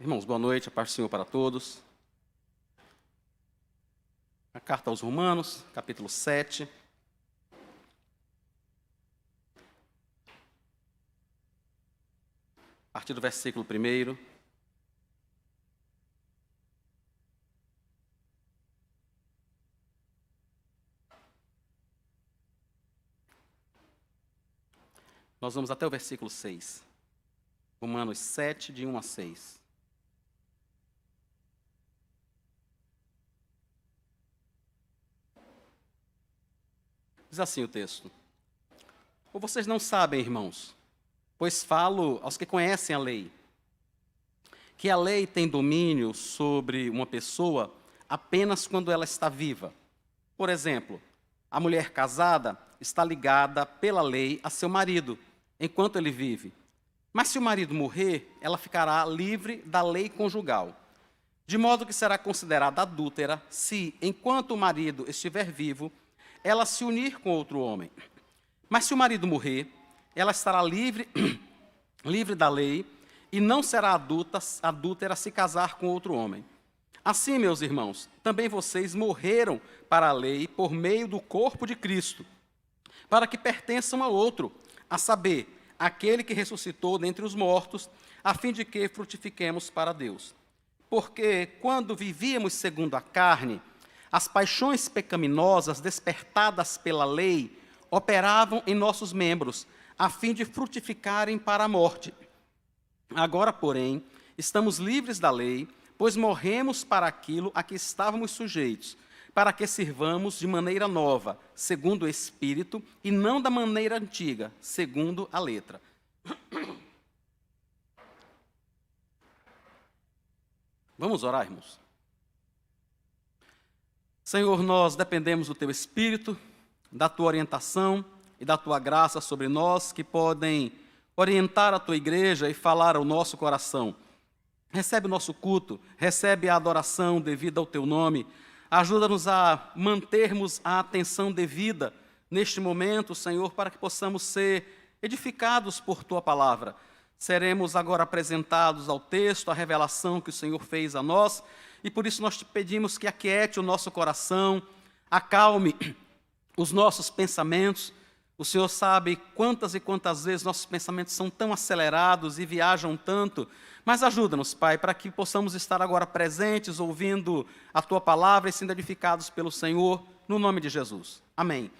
Irmãos, boa noite, a paz do Senhor para todos. A carta aos Romanos, capítulo 7. A partir do versículo 1. Nós vamos até o versículo 6. Romanos 7, de 1 a 6. Diz assim o texto: Ou vocês não sabem, irmãos, pois falo aos que conhecem a lei, que a lei tem domínio sobre uma pessoa apenas quando ela está viva. Por exemplo, a mulher casada está ligada pela lei a seu marido, enquanto ele vive. Mas se o marido morrer, ela ficará livre da lei conjugal, de modo que será considerada adúltera se, enquanto o marido estiver vivo, ela se unir com outro homem. Mas se o marido morrer, ela estará livre da lei e não será adúltera se casar com outro homem. Assim, meus irmãos, também vocês morreram para a lei por meio do corpo de Cristo, para que pertençam a outro, a saber, aquele que ressuscitou dentre os mortos, a fim de que frutifiquemos para Deus. Porque, quando vivíamos segundo a carne, as paixões pecaminosas despertadas pela lei operavam em nossos membros, a fim de frutificarem para a morte. Agora, porém, estamos livres da lei, pois morremos para aquilo a que estávamos sujeitos, para que sirvamos de maneira nova, segundo o Espírito, e não da maneira antiga, segundo a letra. Vamos orar, irmãos? Senhor, nós dependemos do Teu Espírito, da Tua orientação e da Tua graça sobre nós, que podem orientar a Tua igreja e falar ao nosso coração. Recebe o nosso culto, recebe a adoração devida ao Teu nome. Ajuda-nos a mantermos a atenção devida neste momento, Senhor, para que possamos ser edificados por Tua palavra. Seremos agora apresentados ao texto, à revelação que o Senhor fez a nós, e por isso nós te pedimos que aquiete o nosso coração, acalme os nossos pensamentos. O Senhor sabe quantas e quantas vezes nossos pensamentos são tão acelerados e viajam tanto, mas ajuda-nos, Pai, para que possamos estar agora presentes, ouvindo a Tua palavra e sendo edificados pelo Senhor, no nome de Jesus. Amém.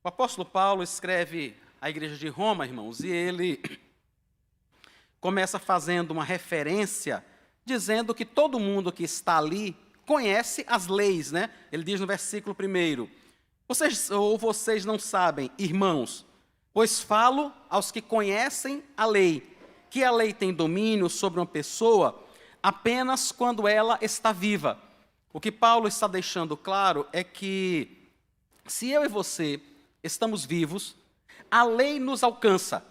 O apóstolo Paulo escreve à igreja de Roma, irmãos, e ele começa fazendo uma referência, dizendo que todo mundo que está ali conhece as leis, né? Ele diz no versículo 1, vocês não sabem, irmãos, pois falo aos que conhecem a lei, que a lei tem domínio sobre uma pessoa apenas quando ela está viva. O que Paulo está deixando claro é que, se eu e você estamos vivos, a lei nos alcança.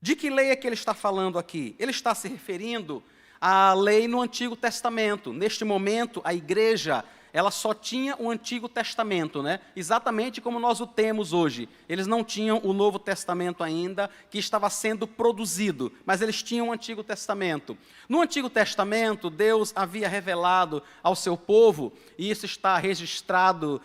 De que lei é que ele está falando aqui? Ele está se referindo à lei no Antigo Testamento. Neste momento, a igreja, ela só tinha o Antigo Testamento, né? Exatamente como nós o temos hoje. Eles não tinham o Novo Testamento ainda, que estava sendo produzido, mas eles tinham o Antigo Testamento. No Antigo Testamento, Deus havia revelado ao seu povo, e isso está registrado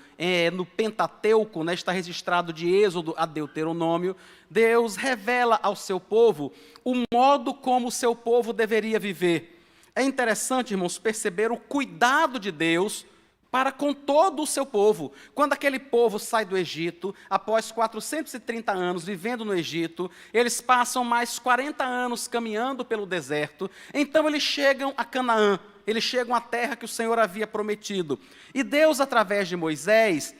no Pentateuco, né? Está registrado de Êxodo a Deuteronômio. Deus revela ao seu povo o modo como o seu povo deveria viver. É interessante, irmãos, perceber o cuidado de Deus para com todo o seu povo. Quando aquele povo sai do Egito, após 430 anos vivendo no Egito, eles passam mais 40 anos caminhando pelo deserto, então eles chegam a Canaã, eles chegam à terra que o Senhor havia prometido. E Deus, através de Moisés,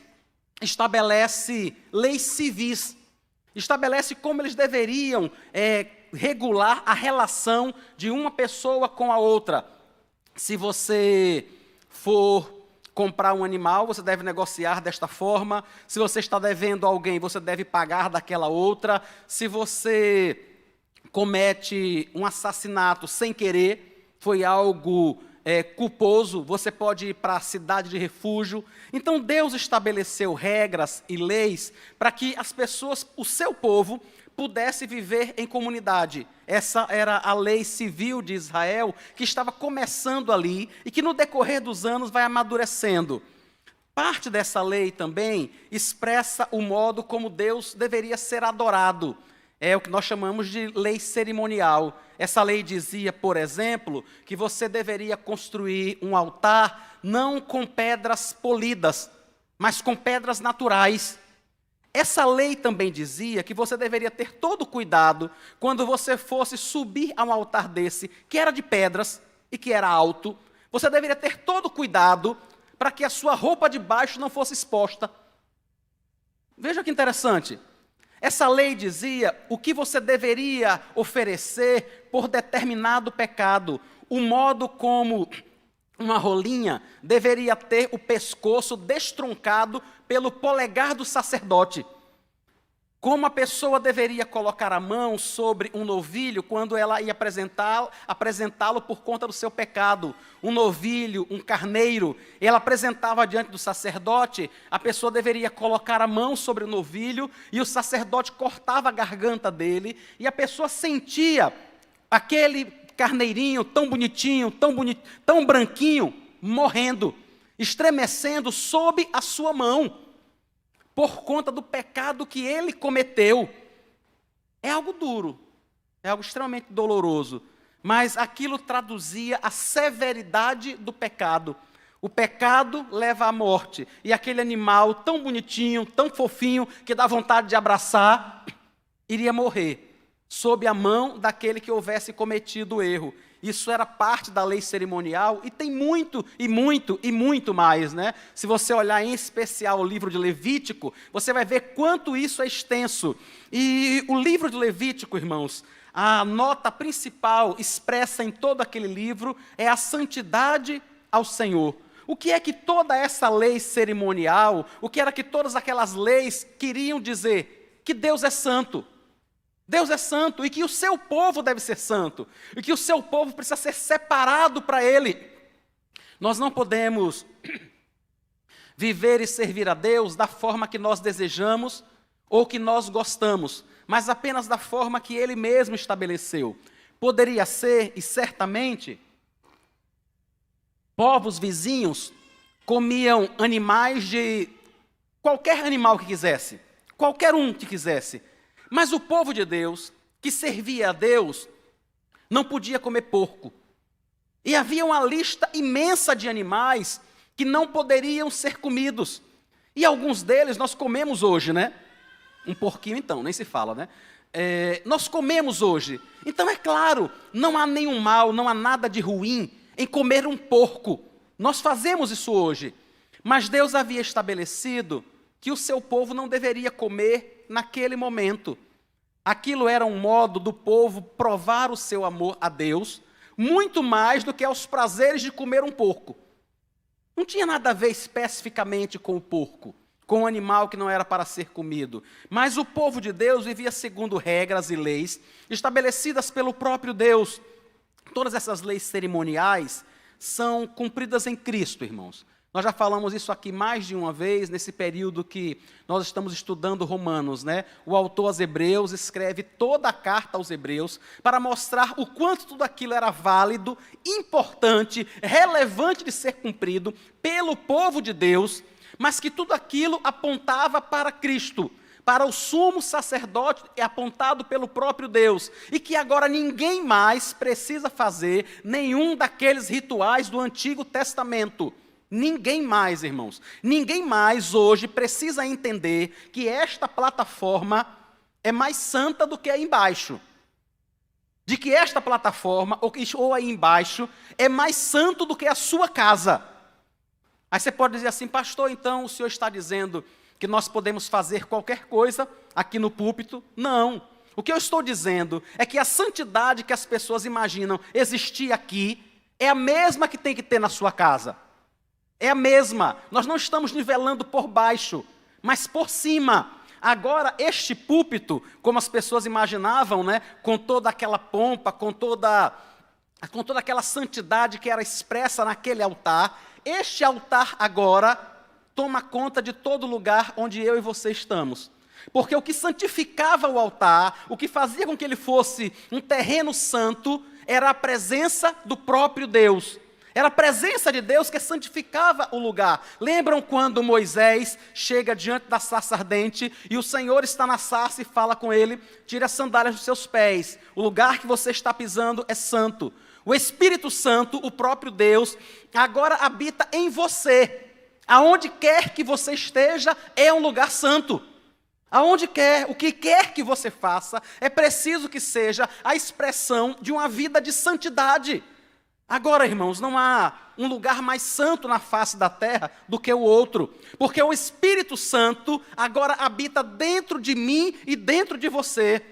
estabelece leis civis, estabelece como eles deveriam regular a relação de uma pessoa com a outra. Se você for comprar um animal, você deve negociar desta forma. Se você está devendo a alguém, você deve pagar daquela outra. Se você comete um assassinato sem querer, foi algo culposo, você pode ir para a cidade de refúgio. Então Deus estabeleceu regras e leis para que as pessoas, o seu povo, pudesse viver em comunidade. Essa era a lei civil de Israel, que estava começando ali e que no decorrer dos anos vai amadurecendo. Parte dessa lei também expressa o modo como Deus deveria ser adorado. É o que nós chamamos de lei cerimonial. Essa lei dizia, por exemplo, que você deveria construir um altar não com pedras polidas, mas com pedras naturais. Essa lei também dizia que você deveria ter todo cuidado quando você fosse subir a um altar desse, que era de pedras e que era alto. Você deveria ter todo cuidado para que a sua roupa de baixo não fosse exposta. Veja que interessante. Essa lei dizia o que você deveria oferecer por determinado pecado, o modo como uma rolinha deveria ter o pescoço destroncado pelo polegar do sacerdote. Como a pessoa deveria colocar a mão sobre um novilho quando ela ia apresentá-lo por conta do seu pecado. Um novilho, um carneiro, ela apresentava diante do sacerdote, a pessoa deveria colocar a mão sobre o novilho e o sacerdote cortava a garganta dele e a pessoa sentia aquele carneirinho tão bonitinho, tão branquinho, morrendo, estremecendo sob a sua mão, por conta do pecado que ele cometeu. É algo duro, é algo extremamente doloroso, mas aquilo traduzia a severidade do pecado. O pecado leva à morte, e aquele animal tão bonitinho, tão fofinho, que dá vontade de abraçar, iria morrer sob a mão daquele que houvesse cometido o erro. Isso era parte da lei cerimonial e tem muito, e muito, e muito mais, né? Se você olhar em especial o livro de Levítico, você vai ver quanto isso é extenso. E o livro de Levítico, irmãos, a nota principal expressa em todo aquele livro é a santidade ao Senhor. O que é que toda essa lei cerimonial, o que era que todas aquelas leis queriam dizer? Que Deus é santo. Deus é santo e que o seu povo deve ser santo, e que o seu povo precisa ser separado para Ele. Nós não podemos viver e servir a Deus da forma que nós desejamos ou que nós gostamos, mas apenas da forma que Ele mesmo estabeleceu. Poderia ser, e certamente, povos vizinhos comiam animais de qualquer animal que quisesse, qualquer um que quisesse. Mas o povo de Deus, que servia a Deus, não podia comer porco. E havia uma lista imensa de animais que não poderiam ser comidos. E alguns deles nós comemos hoje, né? Um porquinho então, nem se fala, né? Nós comemos hoje. Então é claro, não há nenhum mal, não há nada de ruim em comer um porco. Nós fazemos isso hoje. Mas Deus havia estabelecido que o seu povo não deveria comer naquele momento. Aquilo era um modo do povo provar o seu amor a Deus, muito mais do que aos prazeres de comer um porco. Não tinha nada a ver especificamente com o porco, com o animal que não era para ser comido. Mas o povo de Deus vivia segundo regras e leis estabelecidas pelo próprio Deus. Todas essas leis cerimoniais são cumpridas em Cristo, irmãos. Nós já falamos isso aqui mais de uma vez, nesse período que nós estamos estudando Romanos, né? O autor aos Hebreus escreve toda a carta aos Hebreus para mostrar o quanto tudo aquilo era válido, importante, relevante de ser cumprido pelo povo de Deus, mas que tudo aquilo apontava para Cristo, para o sumo sacerdote apontado pelo próprio Deus, e que agora ninguém mais precisa fazer nenhum daqueles rituais do Antigo Testamento. Ninguém mais, irmãos, ninguém mais hoje precisa entender que esta plataforma é mais santa do que aí embaixo. De que esta plataforma, ou aí embaixo, é mais santo do que a sua casa. Aí você pode dizer assim, pastor, então o senhor está dizendo que nós podemos fazer qualquer coisa aqui no púlpito? Não. O que eu estou dizendo é que a santidade que as pessoas imaginam existir aqui é a mesma que tem que ter na sua casa. É a mesma. Nós não estamos nivelando por baixo, mas por cima. Agora, este púlpito, como as pessoas imaginavam, né, com toda aquela pompa, com toda com toda aquela santidade que era expressa naquele altar, este altar agora toma conta de todo lugar onde eu e você estamos. Porque o que santificava o altar, o que fazia com que ele fosse um terreno santo, era a presença do próprio Deus. Era a presença de Deus que santificava o lugar. Lembram quando Moisés chega diante da sarça ardente e o Senhor está na sarça e fala com ele: tire as sandálias dos seus pés, o lugar que você está pisando é santo. O Espírito Santo, o próprio Deus, agora habita em você. Aonde quer que você esteja é um lugar santo. Aonde quer, o que quer que você faça, é preciso que seja a expressão de uma vida de santidade. Agora, irmãos, não há um lugar mais santo na face da terra do que o outro, porque o Espírito Santo agora habita dentro de mim e dentro de você.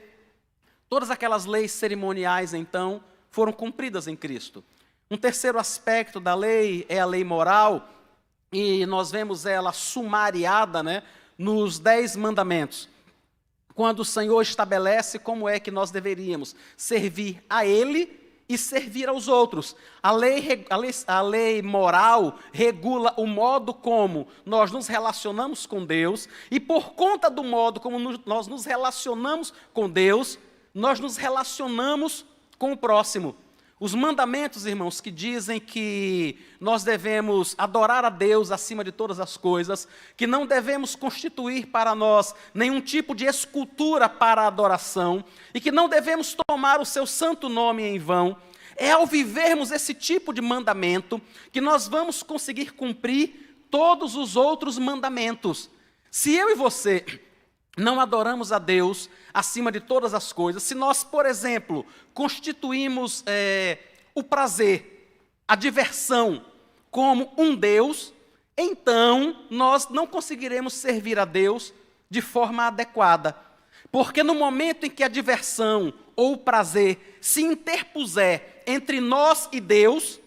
Todas aquelas leis cerimoniais, então, foram cumpridas em Cristo. Um terceiro aspecto da lei é a lei moral, e nós vemos ela sumariada, nos 10 mandamentos, quando o Senhor estabelece como é que nós deveríamos servir a Ele e servir aos outros. A lei moral regula o modo como nós nos relacionamos com Deus, e por conta do modo como nós nos relacionamos com Deus, nós nos relacionamos com o próximo. Os mandamentos, irmãos, que dizem que nós devemos adorar a Deus acima de todas as coisas, que não devemos constituir para nós nenhum tipo de escultura para a adoração, e que não devemos tomar o seu santo nome em vão, é ao vivermos esse tipo de mandamento que nós vamos conseguir cumprir todos os outros mandamentos. Se eu e você não adoramos a Deus acima de todas as coisas, se nós, por exemplo, constituímos o prazer, a diversão como um Deus, então nós não conseguiremos servir a Deus de forma adequada. Porque no momento em que a diversão ou o prazer se interpuser entre nós e Deus,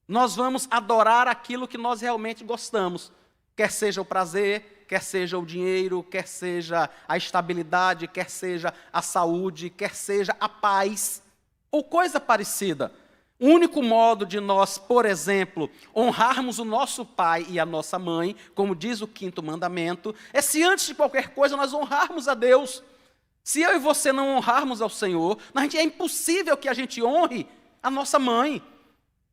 nós vamos adorar aquilo que nós realmente gostamos, quer seja o prazer, quer seja o dinheiro, quer seja a estabilidade, quer seja a saúde, quer seja a paz, ou coisa parecida. O único modo de nós, por exemplo, honrarmos o nosso pai e a nossa mãe, como diz o 5º mandamento, é se antes de qualquer coisa nós honrarmos a Deus. Se eu e você não honrarmos ao Senhor, é impossível que a gente honre a nossa mãe,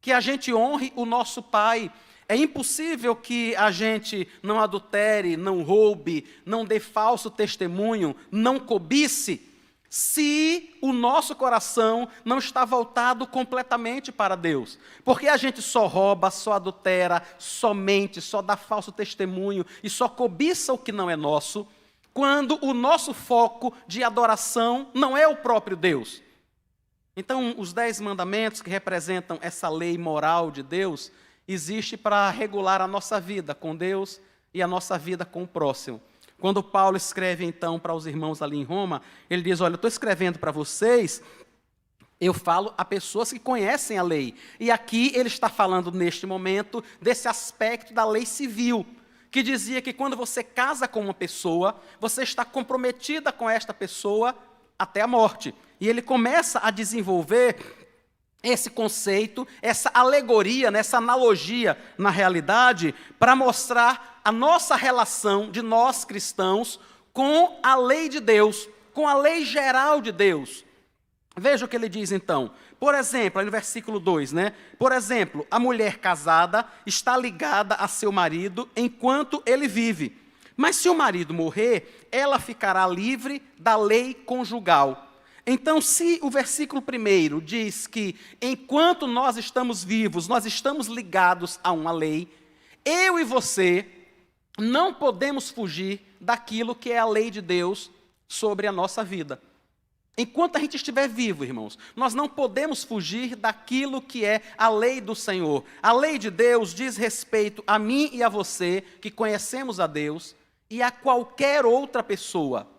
que a gente honre o nosso pai. É impossível que a gente não adultere, não roube, não dê falso testemunho, não cobice, se o nosso coração não está voltado completamente para Deus. Porque a gente só rouba, só adultera, só mente, só dá falso testemunho e só cobiça o que não é nosso, quando o nosso foco de adoração não é o próprio Deus. Então, os 10 mandamentos que representam essa lei moral de Deus, existe para regular a nossa vida com Deus e a nossa vida com o próximo. Quando Paulo escreve, então, para os irmãos ali em Roma, ele diz: olha, eu estou escrevendo para vocês, eu falo a pessoas que conhecem a lei. E aqui ele está falando, neste momento, desse aspecto da lei civil, que dizia que quando você casa com uma pessoa, você está comprometida com esta pessoa até a morte. E ele começa a desenvolver esse conceito, essa alegoria, essa analogia na realidade, para mostrar a nossa relação de nós cristãos com a lei de Deus, com a lei geral de Deus. Veja o que ele diz então. Por exemplo, aí no versículo 2, Por exemplo, a mulher casada está ligada a seu marido enquanto ele vive. Mas se o marido morrer, ela ficará livre da lei conjugal. Então, se o versículo 1 diz que enquanto nós estamos vivos, nós estamos ligados a uma lei, eu e você não podemos fugir daquilo que é a lei de Deus sobre a nossa vida. Enquanto a gente estiver vivo, irmãos, nós não podemos fugir daquilo que é a lei do Senhor. A lei de Deus diz respeito a mim e a você, que conhecemos a Deus, e a qualquer outra pessoa.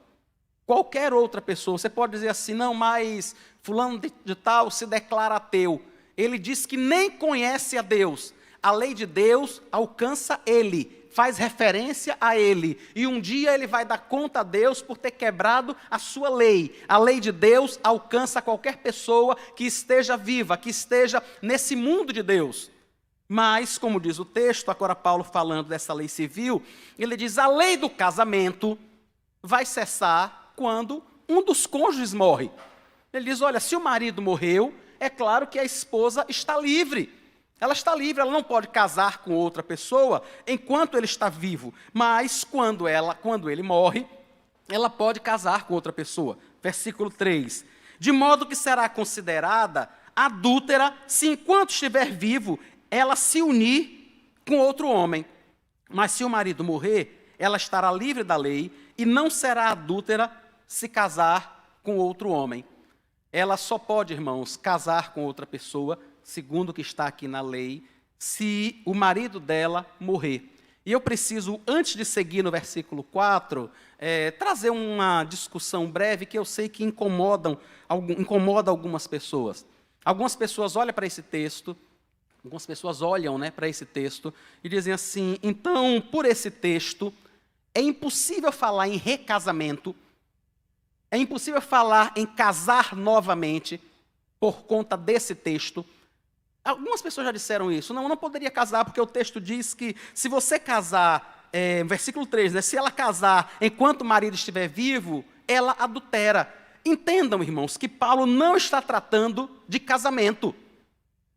Qualquer outra pessoa. Você pode dizer assim: não, mas fulano de tal se declara ateu. Ele diz que nem conhece a Deus. A lei de Deus alcança ele, faz referência a ele. E um dia ele vai dar conta a Deus por ter quebrado a sua lei. A lei de Deus alcança qualquer pessoa que esteja viva, que esteja nesse mundo de Deus. Mas, como diz o texto, agora Paulo falando dessa lei civil, ele diz: a lei do casamento vai cessar quando um dos cônjuges morre. Ele diz: olha, se o marido morreu, é claro que a esposa está livre. Ela está livre, ela não pode casar com outra pessoa enquanto ele está vivo. Mas quando ele morre, ela pode casar com outra pessoa. Versículo 3. De modo que será considerada adúltera se enquanto estiver vivo, ela se unir com outro homem. Mas se o marido morrer, ela estará livre da lei e não será adúltera se casar com outro homem. Ela só pode, irmãos, casar com outra pessoa, segundo o que está aqui na lei, se o marido dela morrer. E eu preciso, antes de seguir no versículo 4, trazer uma discussão breve que eu sei que incomoda algumas pessoas. Algumas pessoas olham para esse texto, para esse texto e dizem assim: então, por esse texto, é impossível falar em recasamento, é impossível falar em casar novamente por conta desse texto. Algumas pessoas já disseram isso. Não poderia casar, porque o texto diz que se você casar, versículo 3, né, se ela casar enquanto o marido estiver vivo, ela adultera. Entendam, irmãos, que Paulo não está tratando de casamento.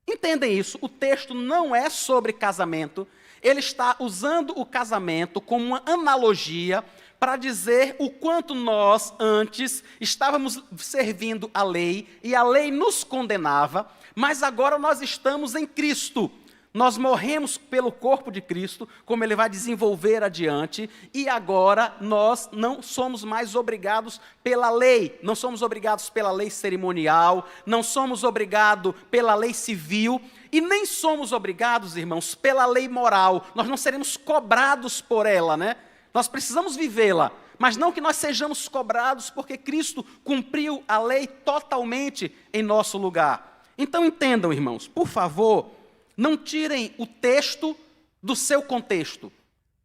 Entendem isso, o texto não é sobre casamento, ele está usando o casamento como uma analogia para dizer o quanto nós antes estávamos servindo a lei e a lei nos condenava, mas agora nós estamos em Cristo. Nós morremos pelo corpo de Cristo, como ele vai desenvolver adiante, e agora nós não somos mais obrigados pela lei, não somos obrigados pela lei cerimonial, não somos obrigados pela lei civil, e nem somos obrigados, irmãos, pela lei moral. Nós não seremos cobrados por ela, né? Nós precisamos vivê-la, mas não que nós sejamos cobrados, porque Cristo cumpriu a lei totalmente em nosso lugar. Então entendam, irmãos, por favor, não tirem o texto do seu contexto.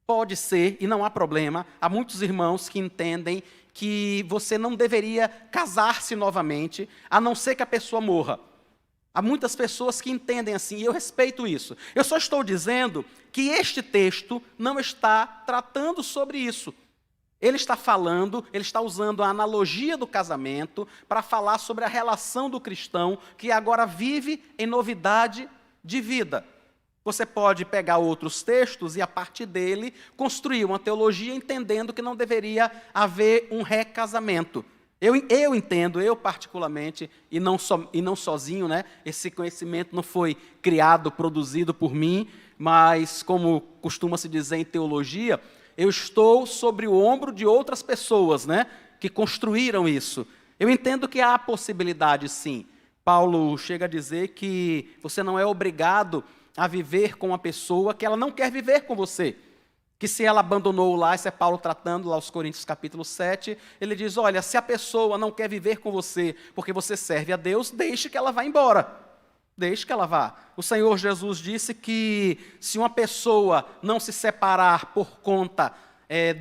Pode ser, e não há problema, há muitos irmãos que entendem que você não deveria casar-se novamente, a não ser que a pessoa morra. Há muitas pessoas que entendem assim, e eu respeito isso. Eu só estou dizendo que este texto não está tratando sobre isso. Ele está usando a analogia do casamento para falar sobre a relação do cristão que agora vive em novidade de vida. Você pode pegar outros textos e, a partir dele, construir uma teologia entendendo que não deveria haver um recasamento. Eu entendo, eu particularmente, e não sozinho, né? Esse conhecimento não foi criado, produzido por mim, mas, como costuma se dizer em teologia, eu estou sobre o ombro de outras pessoas, né? Que construíram isso. Eu entendo que há possibilidade, sim. Paulo chega a dizer que você não é obrigado a viver com uma pessoa que ela não quer viver com você. Que se ela abandonou lá, isso é Paulo tratando lá aos Coríntios capítulo 7, ele diz: olha, se a pessoa não quer viver com você porque você serve a Deus, deixe que ela vá embora. Deixe que ela vá. O Senhor Jesus disse que se uma pessoa não se separar por conta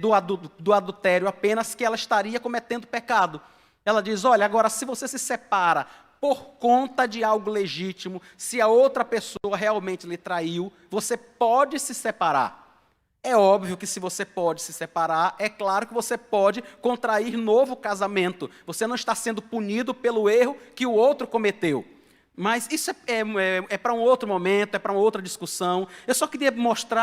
do adultério apenas, que ela estaria cometendo pecado. Ela diz: olha, agora se você se separa por conta de algo legítimo, se a outra pessoa realmente lhe traiu, você pode se separar. É óbvio que se você pode se separar, é claro que você pode contrair novo casamento. Você não está sendo punido pelo erro que o outro cometeu. Mas isso é para um outro momento, é para uma outra discussão. Eu só queria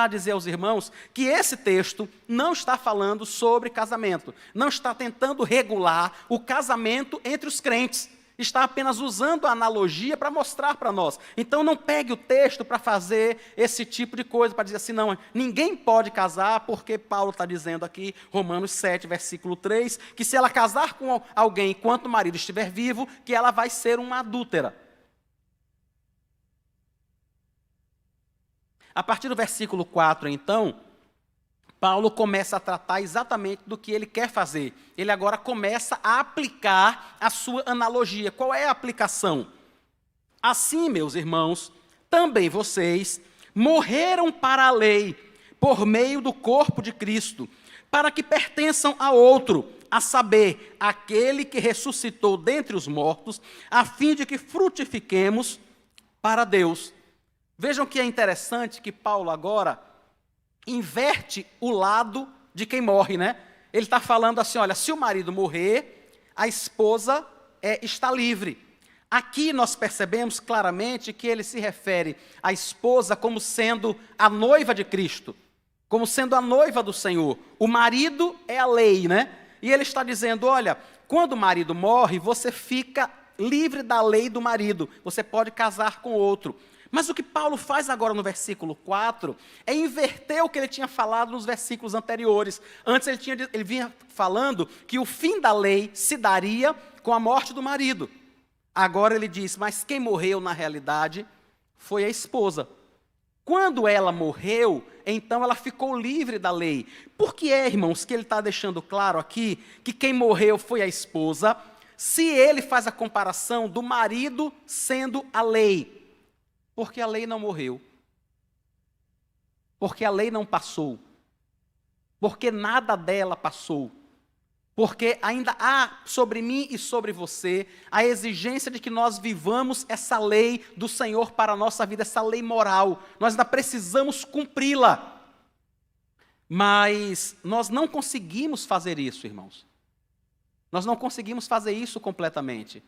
dizer aos irmãos que esse texto não está falando sobre casamento. Não está tentando regular o casamento entre os crentes. Está apenas usando a analogia para mostrar para nós. Então não pegue o texto para fazer esse tipo de coisa, para dizer assim, não, ninguém pode casar, porque Paulo está dizendo aqui, Romanos 7, versículo 3, que se ela casar com alguém enquanto o marido estiver vivo, que ela vai ser uma adúltera. A partir do versículo 4, então, Paulo começa a tratar exatamente do que ele quer fazer. Ele agora começa a aplicar a sua analogia. Qual é a aplicação? Assim, meus irmãos, também vocês morreram para a lei, por meio do corpo de Cristo, para que pertençam a outro, a saber, aquele que ressuscitou dentre os mortos, a fim de que frutifiquemos para Deus. Vejam que é interessante que Paulo agora inverte o lado de quem morre, né? Ele está falando assim, olha, se o marido morrer, a esposa está livre. Aqui nós percebemos claramente que ele se refere à esposa como sendo a noiva de Cristo, como sendo a noiva do Senhor. O marido é a lei, né? E ele está dizendo, olha, quando o marido morre, você fica livre da lei do marido, você pode casar com outro. Mas o que Paulo faz agora no versículo 4 é inverter o que ele tinha falado nos versículos anteriores. Antes ele vinha falando que o fim da lei se daria com a morte do marido. Agora ele diz, mas quem morreu na realidade foi a esposa. Quando ela morreu, então ela ficou livre da lei. Por que irmãos, que ele está deixando claro aqui que quem morreu foi a esposa, se ele faz a comparação do marido sendo a lei? Porque a lei não morreu. Porque a lei não passou. Porque nada dela passou. Porque ainda há sobre mim e sobre você a exigência de que nós vivamos essa lei do Senhor para a nossa vida, essa lei moral. Nós ainda precisamos cumpri-la. Mas nós não conseguimos fazer isso, irmãos. Nós não conseguimos fazer isso completamente.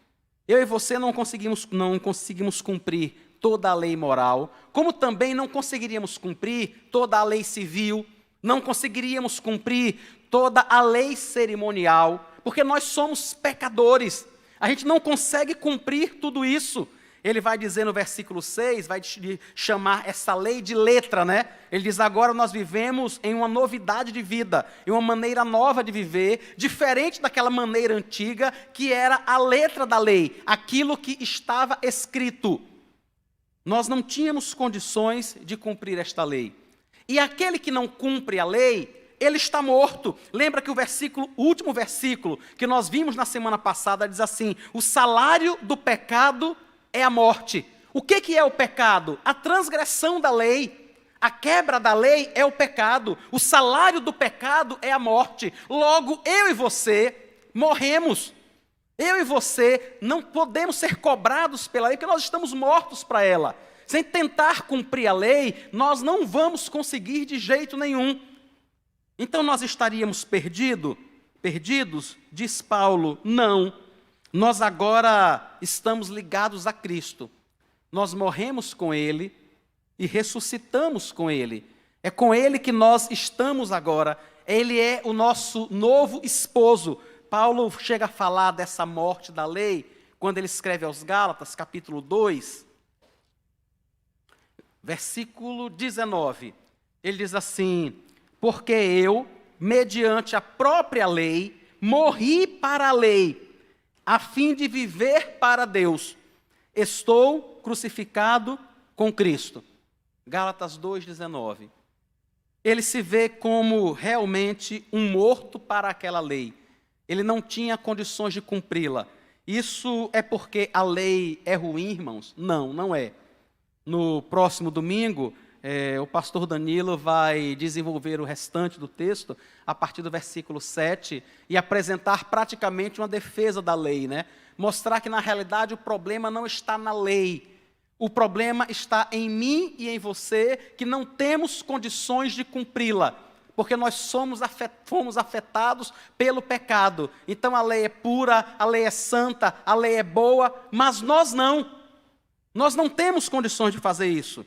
Eu e você não conseguimos cumprir toda a lei moral, como também não conseguiríamos cumprir toda a lei civil, não conseguiríamos cumprir toda a lei cerimonial, porque nós somos pecadores, a gente não consegue cumprir tudo isso. Ele vai dizer no versículo 6, vai chamar essa lei de letra, né? Ele diz, agora nós vivemos em uma novidade de vida, em uma maneira nova de viver, diferente daquela maneira antiga, que era a letra da lei, aquilo que estava escrito. Nós não tínhamos condições de cumprir esta lei. E aquele que não cumpre a lei, ele está morto. Lembra que o último versículo que nós vimos na semana passada diz assim, o salário do pecado é a morte. O que é o pecado? A transgressão da lei. A quebra da lei é o pecado. O salário do pecado é a morte. Logo, eu e você morremos. Eu e você não podemos ser cobrados pela lei, porque nós estamos mortos para ela. Sem tentar cumprir a lei, nós não vamos conseguir de jeito nenhum. Então nós estaríamos perdidos? Diz Paulo, não. Nós agora estamos ligados a Cristo. Nós morremos com Ele e ressuscitamos com Ele. É com Ele que nós estamos agora. Ele é o nosso novo esposo. Paulo chega a falar dessa morte da lei, quando ele escreve aos Gálatas, capítulo 2, versículo 19. Ele diz assim, porque eu, mediante a própria lei, morri para a lei, a fim de viver para Deus. Estou crucificado com Cristo. Gálatas 2,19. Ele se vê como realmente um morto para aquela lei. Ele não tinha condições de cumpri-la. Isso é porque a lei é ruim, irmãos? Não, não é. No próximo domingo, o pastor Danilo vai desenvolver o restante do texto, a partir do versículo 7, e apresentar praticamente uma defesa da lei, né? Mostrar que, na realidade, o problema não está na lei. O problema está em mim e em você, que não temos condições de cumpri-la. Porque nós fomos afetados pelo pecado. Então a lei é pura, a lei é santa, a lei é boa, mas nós não. Nós não temos condições de fazer isso.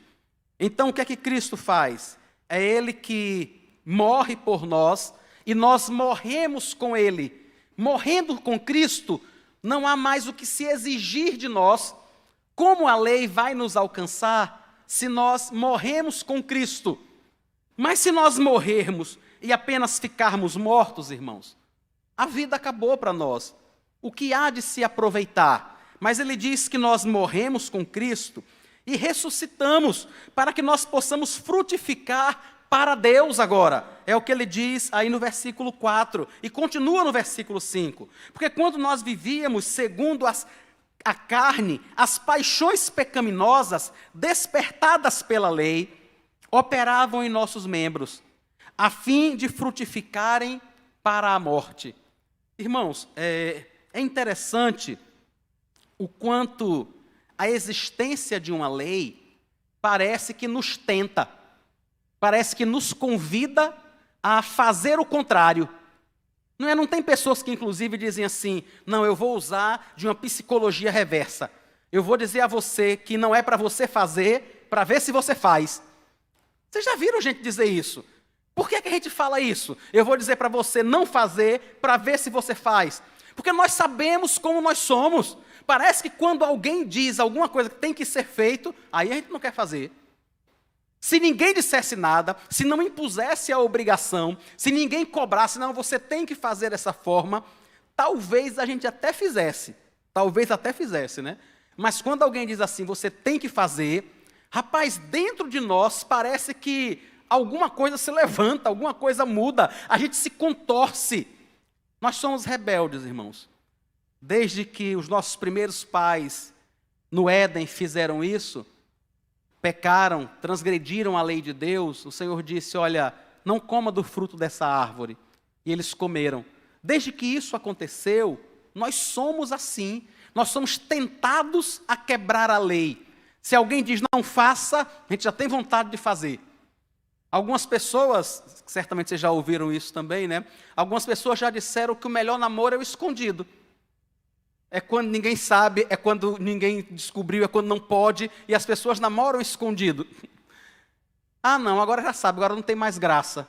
Então o que é que Cristo faz? É Ele que morre por nós e nós morremos com Ele. Morrendo com Cristo, não há mais o que se exigir de nós. Como a lei vai nos alcançar se nós morremos com Cristo? Mas se nós morrermos e apenas ficarmos mortos, irmãos, a vida acabou para nós. O que há de se aproveitar? Mas ele diz que nós morremos com Cristo e ressuscitamos para que nós possamos frutificar para Deus agora. É o que ele diz aí no versículo 4 e continua no versículo 5. Porque quando nós vivíamos segundo a carne, as paixões pecaminosas despertadas pela lei, operavam em nossos membros, a fim de frutificarem para a morte. Irmãos, é interessante o quanto a existência de uma lei parece que nos tenta, parece que nos convida a fazer o contrário. Não é? Não tem pessoas que, inclusive, dizem assim, não, eu vou usar de uma psicologia reversa. Eu vou dizer a você que não é para você fazer, para ver se você faz. Vocês já viram gente dizer isso? Por que a gente fala isso? Eu vou dizer para você não fazer, para ver se você faz. Porque nós sabemos como nós somos. Parece que quando alguém diz alguma coisa que tem que ser feito, aí a gente não quer fazer. Se ninguém dissesse nada, se não impusesse a obrigação, se ninguém cobrasse, não, você tem que fazer dessa forma, talvez a gente até fizesse. Talvez até fizesse, né? Mas quando alguém diz assim, você tem que fazer, rapaz, dentro de nós parece que alguma coisa se levanta, alguma coisa muda, a gente se contorce. Nós somos rebeldes, irmãos. Desde que os nossos primeiros pais no Éden fizeram isso, pecaram, transgrediram a lei de Deus, o Senhor disse, olha, não coma do fruto dessa árvore. E eles comeram. Desde que isso aconteceu, nós somos assim. Nós somos tentados a quebrar a lei. Se alguém diz não faça, a gente já tem vontade de fazer. Algumas pessoas, certamente vocês já ouviram isso também, né? Algumas pessoas já disseram que o melhor namoro é o escondido. É quando ninguém sabe, é quando ninguém descobriu, é quando não pode, e as pessoas namoram escondido. Ah, não, agora já sabe, agora não tem mais graça.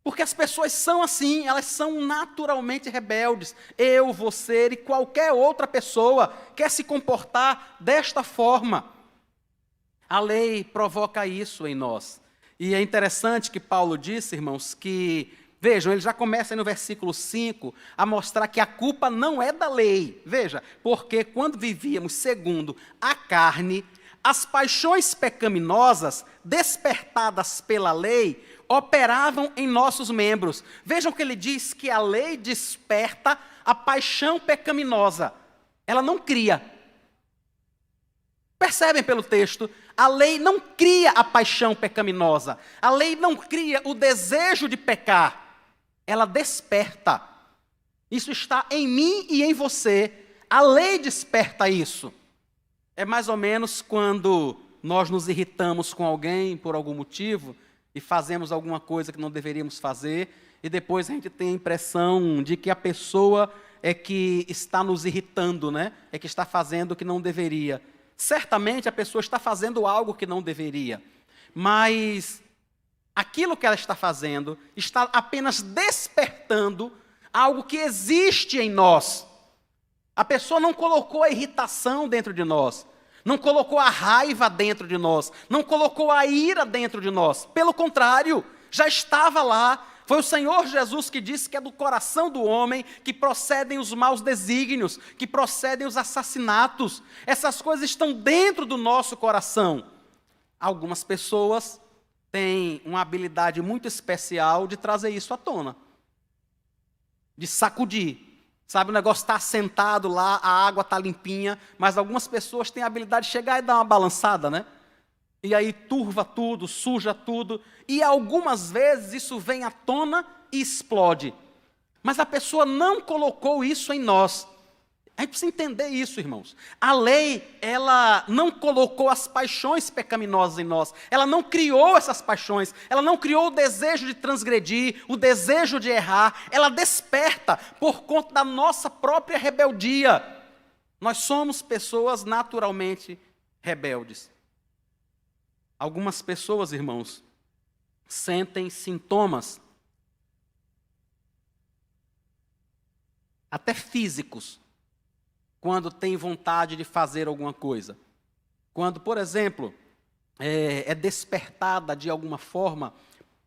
Porque as pessoas são assim, elas são naturalmente rebeldes. Eu, você e qualquer outra pessoa quer se comportar desta forma. A lei provoca isso em nós. E é interessante que Paulo disse, irmãos, que, vejam, ele já começa aí no versículo 5 a mostrar que a culpa não é da lei. Veja, porque quando vivíamos segundo a carne, as paixões pecaminosas, despertadas pela lei, operavam em nossos membros. Vejam que ele diz que a lei desperta a paixão pecaminosa. Ela não cria. Percebem pelo texto? A lei não cria a paixão pecaminosa. A lei não cria o desejo de pecar. Ela desperta. Isso está em mim e em você. A lei desperta isso. É mais ou menos quando nós nos irritamos com alguém por algum motivo e fazemos alguma coisa que não deveríamos fazer, e depois a gente tem a impressão de que a pessoa é que está nos irritando, né? É que está fazendo o que não deveria. Certamente a pessoa está fazendo algo que não deveria, mas aquilo que ela está fazendo está apenas despertando algo que existe em nós. A pessoa não colocou a irritação dentro de nós, não colocou a raiva dentro de nós, não colocou a ira dentro de nós. Pelo contrário, já estava lá. Foi o Senhor Jesus que disse que é do coração do homem que procedem os maus desígnios, que procedem os assassinatos. Essas coisas estão dentro do nosso coração. Algumas pessoas têm uma habilidade muito especial de trazer isso à tona, de sacudir. Sabe, o negócio está assentado lá, a água está limpinha, mas algumas pessoas têm a habilidade de chegar e dar uma balançada, né? E aí turva tudo, suja tudo, e algumas vezes isso vem à tona e explode. Mas a pessoa não colocou isso em nós. A gente precisa entender isso, irmãos. A lei, ela não colocou as paixões pecaminosas em nós. Ela não criou essas paixões. Ela não criou o desejo de transgredir, o desejo de errar. Ela desperta por conta da nossa própria rebeldia. Nós somos pessoas naturalmente rebeldes. Algumas pessoas, irmãos, sentem sintomas, até físicos, quando têm vontade de fazer alguma coisa. Quando, por exemplo, é despertada de alguma forma,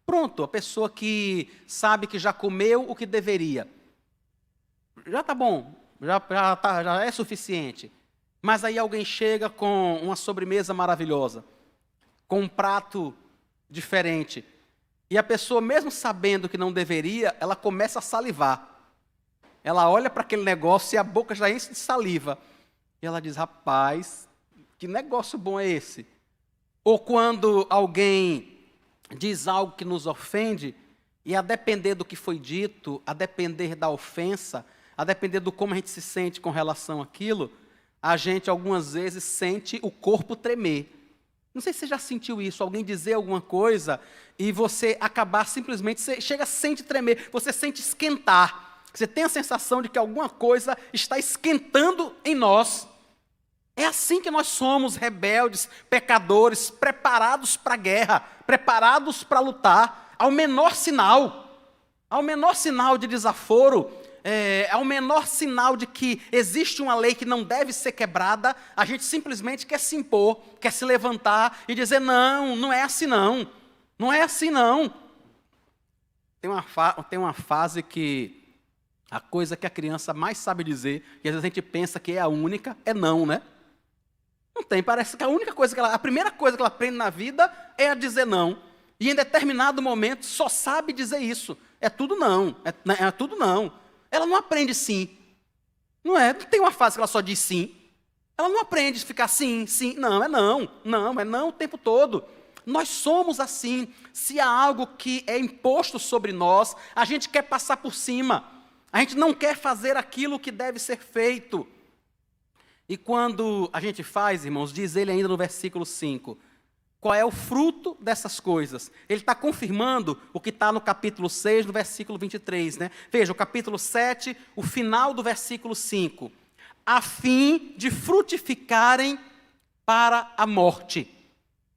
pronto, a pessoa que sabe que já comeu o que deveria. Já está bom, já é suficiente. Mas aí alguém chega com uma sobremesa maravilhosa, com um prato diferente. E a pessoa, mesmo sabendo que não deveria, ela começa a salivar. Ela olha para aquele negócio e a boca já enche de saliva. E ela diz, rapaz, que negócio bom é esse? Ou quando alguém diz algo que nos ofende, e a depender do que foi dito, a depender da ofensa, a depender do como a gente se sente com relação àquilo, a gente algumas vezes sente o corpo tremer. Não sei se você já sentiu isso, alguém dizer alguma coisa e você acabar simplesmente, você chega, sente tremer, você sente esquentar. Você tem a sensação de que alguma coisa está esquentando em nós. É assim que nós somos, rebeldes, pecadores, preparados para a guerra, preparados para lutar. Ao menor sinal de desaforo, ao menor sinal de que existe uma lei que não deve ser quebrada, a gente simplesmente quer se impor, quer se levantar e dizer, não, não é assim não, não é assim não. Tem uma fase que a coisa que a criança mais sabe dizer, e às vezes a gente pensa que é a única, é não, né? Não tem, parece que a primeira coisa que ela aprende na vida é a dizer não. E em determinado momento só sabe dizer isso. É tudo não, é tudo não. Ela não aprende sim. Não tem uma fase que ela só diz sim. Ela não aprende a ficar sim, sim, não, é não o tempo todo. Nós somos assim. Se há algo que é imposto sobre nós, a gente quer passar por cima. A gente não quer fazer aquilo que deve ser feito. E quando a gente faz, irmãos, diz ele ainda no versículo 5, qual é o fruto dessas coisas? Ele está confirmando o que está no capítulo 6, no versículo 23. Né? Veja, o capítulo 7, o final do versículo 5. A fim de frutificarem para a morte.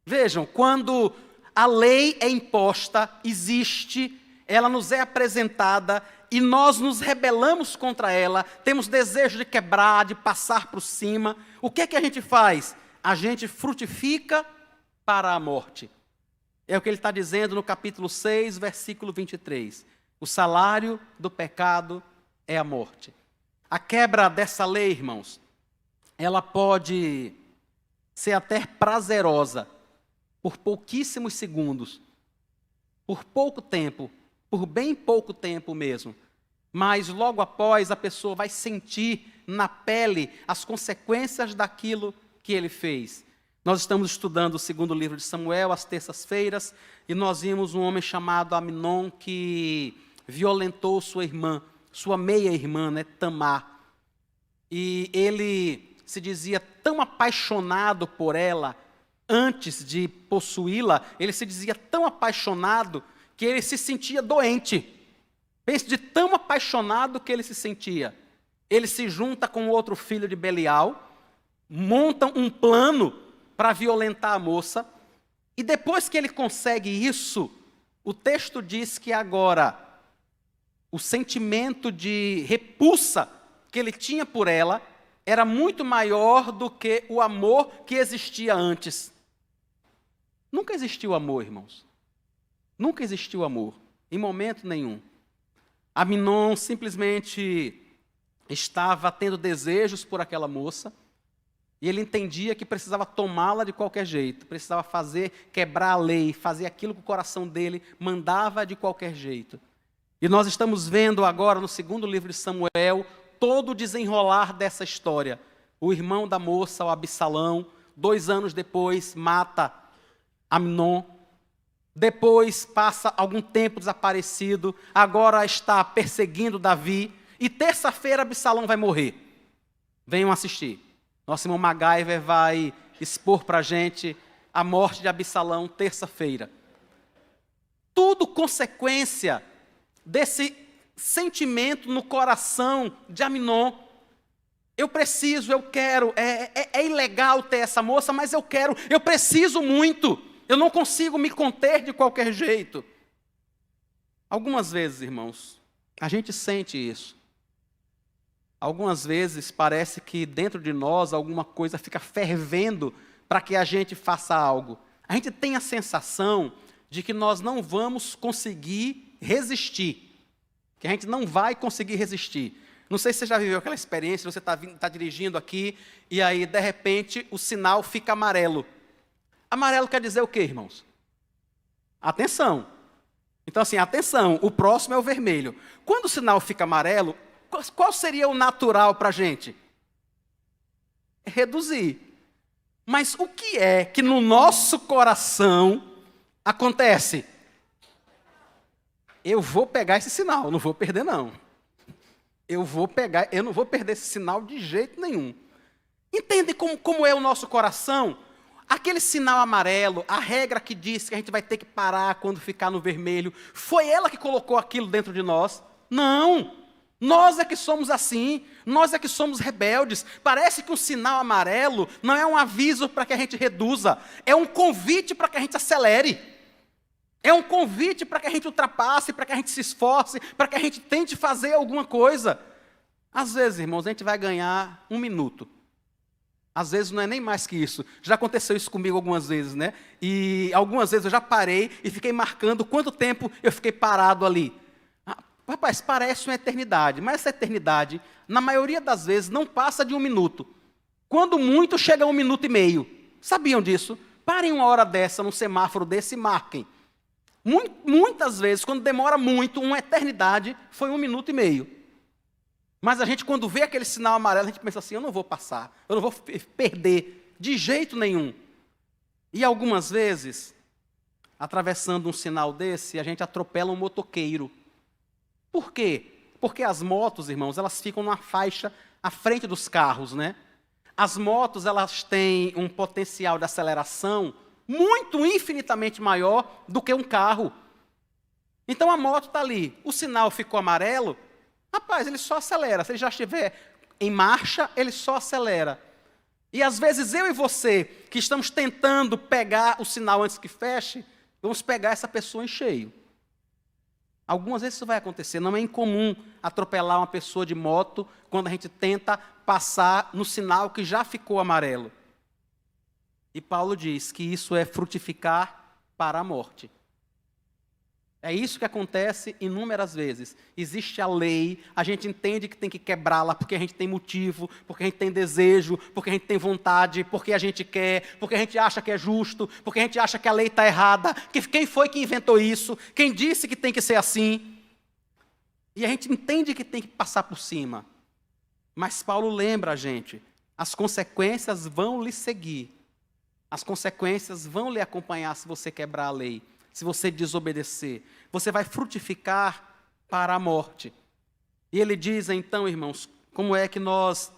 Vejam, quando a lei é imposta, existe, ela nos é apresentada, e nós nos rebelamos contra ela, temos desejo de quebrar, de passar por cima, o que é que a gente faz? A gente frutifica para a morte. É o que ele está dizendo no capítulo 6, versículo 23. O salário do pecado é a morte. A quebra dessa lei, irmãos, ela pode ser até prazerosa por pouquíssimos segundos, por pouco tempo, por bem pouco tempo mesmo, mas logo após a pessoa vai sentir na pele as consequências daquilo que ele fez. Nós estamos estudando o segundo livro de Samuel, às terças-feiras, e nós vimos um homem chamado Amnon que violentou sua irmã, sua meia-irmã, né, Tamar. E ele se dizia tão apaixonado por ela, antes de possuí-la, ele se dizia tão apaixonado que ele se sentia doente. Pense de tão apaixonado que ele se sentia. Ele se junta com outro filho de Belial, montam um plano para violentar a moça, e depois que ele consegue isso, o texto diz que agora o sentimento de repulsa que ele tinha por ela era muito maior do que o amor que existia antes. Nunca existiu amor, irmãos. Nunca existiu amor, em momento nenhum. Amnon simplesmente estava tendo desejos por aquela moça, e ele entendia que precisava tomá-la de qualquer jeito, precisava quebrar a lei, fazer aquilo que o coração dele mandava de qualquer jeito. E nós estamos vendo agora, no segundo livro de Samuel, todo o desenrolar dessa história. O irmão da moça, o Absalão, 2 anos depois, mata Amnon. Depois passa algum tempo desaparecido, agora está perseguindo Davi, e terça-feira Absalão vai morrer. Venham assistir. Nosso irmão MacGyver vai expor para a gente a morte de Absalão terça-feira. Tudo consequência desse sentimento no coração de Amnon. Eu preciso, eu quero, é ilegal ter essa moça, mas eu quero, eu preciso muito. Eu não consigo me conter de qualquer jeito. Algumas vezes, irmãos, a gente sente isso. Algumas vezes parece que dentro de nós alguma coisa fica fervendo para que a gente faça algo. A gente tem a sensação de que nós não vamos conseguir resistir. Que a gente não vai conseguir resistir. Não sei se você já viveu aquela experiência, você está dirigindo aqui e aí, de repente, o sinal fica amarelo. Amarelo quer dizer o quê, irmãos? Atenção. Então, assim, atenção, o próximo é o vermelho. Quando o sinal fica amarelo, qual seria o natural para a gente? Reduzir. Mas o que é que no nosso coração acontece? Eu vou pegar esse sinal, não vou perder não. Eu não vou perder esse sinal de jeito nenhum. Entende como é o nosso coração? Aquele sinal amarelo, a regra que diz que a gente vai ter que parar quando ficar no vermelho, foi ela que colocou aquilo dentro de nós? Não! Nós é que somos assim, nós é que somos rebeldes. Parece que um sinal amarelo não é um aviso para que a gente reduza, é um convite para que a gente acelere. É um convite para que a gente ultrapasse, para que a gente se esforce, para que a gente tente fazer alguma coisa. Às vezes, irmãos, a gente vai ganhar 1 minuto. Às vezes não é nem mais que isso. Já aconteceu isso comigo algumas vezes, né? E algumas vezes eu já parei e fiquei marcando quanto tempo eu fiquei parado ali. Rapaz, parece uma eternidade, mas essa eternidade, na maioria das vezes, não passa de 1 minuto. Quando muito, chega a 1 minuto e meio. Sabiam disso? Parem uma hora dessa, num semáforo desse e marquem. Muitas vezes, quando demora muito, uma eternidade, foi 1 minuto e meio. Mas a gente, quando vê aquele sinal amarelo, a gente pensa assim, eu não vou passar, eu não vou perder de jeito nenhum. E algumas vezes, atravessando um sinal desse, a gente atropela um motoqueiro. Por quê? Porque as motos, irmãos, elas ficam numa faixa à frente dos carros, né? As motos, elas têm um potencial de aceleração muito, infinitamente maior do que um carro. Então a moto está ali, o sinal ficou amarelo, rapaz, ele só acelera. Se ele já estiver em marcha, ele só acelera. E às vezes eu e você, que estamos tentando pegar o sinal antes que feche, vamos pegar essa pessoa em cheio. Algumas vezes isso vai acontecer, não é incomum atropelar uma pessoa de moto quando a gente tenta passar no sinal que já ficou amarelo. E Paulo diz que isso é frutificar para a morte. É isso que acontece inúmeras vezes. Existe a lei, a gente entende que tem que quebrá-la porque a gente tem motivo, porque a gente tem desejo, porque a gente tem vontade, porque a gente quer, porque a gente acha que é justo, porque a gente acha que a lei está errada, que quem foi que inventou isso, quem disse que tem que ser assim. E a gente entende que tem que passar por cima. Mas Paulo lembra a gente, as consequências vão lhe seguir. As consequências vão lhe acompanhar se você quebrar a lei, se você desobedecer. Você vai frutificar para a morte. E ele diz, então, irmãos, como é que nós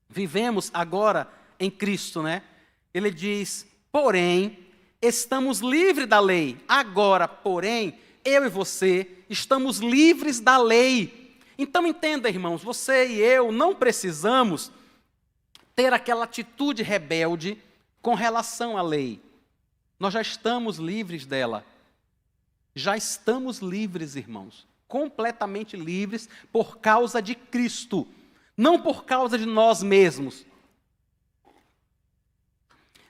vivemos agora em Cristo, né? Ele diz, porém, estamos livres da lei. Agora, porém, eu e você estamos livres da lei. Então, entenda, irmãos, você e eu não precisamos ter aquela atitude rebelde com relação à lei. Nós já estamos livres dela. Já estamos livres, irmãos. Completamente livres por causa de Cristo. Não por causa de nós mesmos.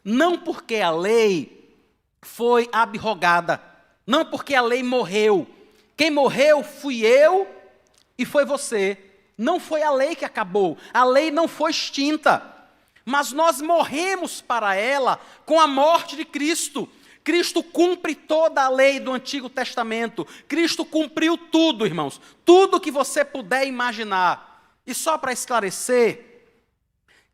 Não porque a lei foi abrogada. Não porque a lei morreu. Quem morreu fui eu e foi você. Não foi a lei que acabou. A lei não foi extinta. Mas nós morremos para ela com a morte de Cristo. Cristo cumpre toda a lei do Antigo Testamento. Cristo cumpriu tudo, irmãos. Tudo que você puder imaginar. E só para esclarecer,